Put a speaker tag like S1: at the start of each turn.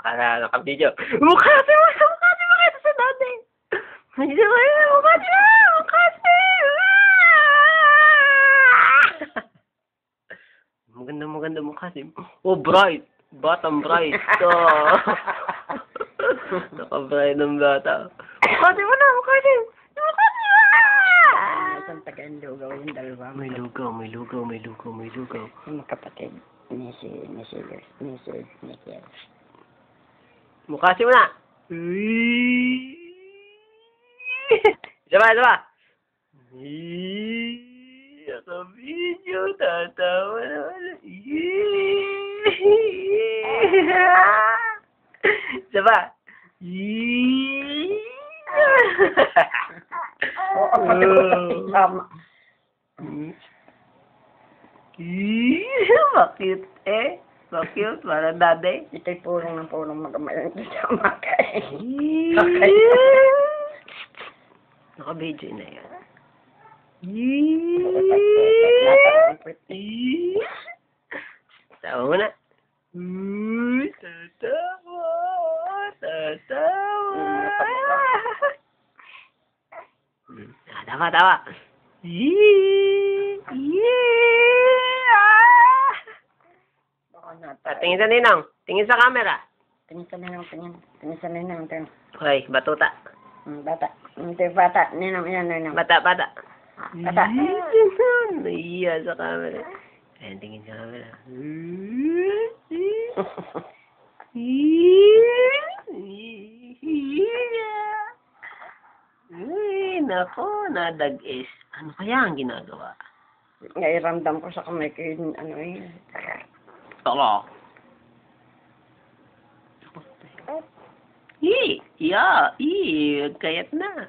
S1: Naka-video. Mukati mo kita sa dati. Hindi mo yun, mukati mo! Mukati! Maganda mukati. Oh, bright. Batang bright. Oh. Naka-bright ng bata. Mukati mo na, mukati! Mukati mo!
S2: Isang taga-lugaw yung dalawa.
S1: May lugaw.
S2: Yung magkapatid. Mrs. Nikel.
S1: Mukati mo na! Isa ba? Naka-video, tatawa naman. Isa ba?
S2: Oo, tama.
S1: Bakit eh? Bakit? Parang dade.
S2: Ito'y pulong magamalang kasama kayo.
S1: Naka-video na yan. Tawa mo na. Tatawa. Tawa. Tingin sa ninong. Tingin sa camera.
S2: Tingin sa ninang.
S1: Hoy, batuta.
S2: Bata. Ito yung bata. Ninang.
S1: Bata.
S2: Bata.
S1: Naiya sa camera. Ayan, tingin sa camera. Uy, nako, nadag-is. Ano kaya ang ginagawa?
S2: Nairamdam ko sa kamay ko yun,
S1: Tolo. Kayat na.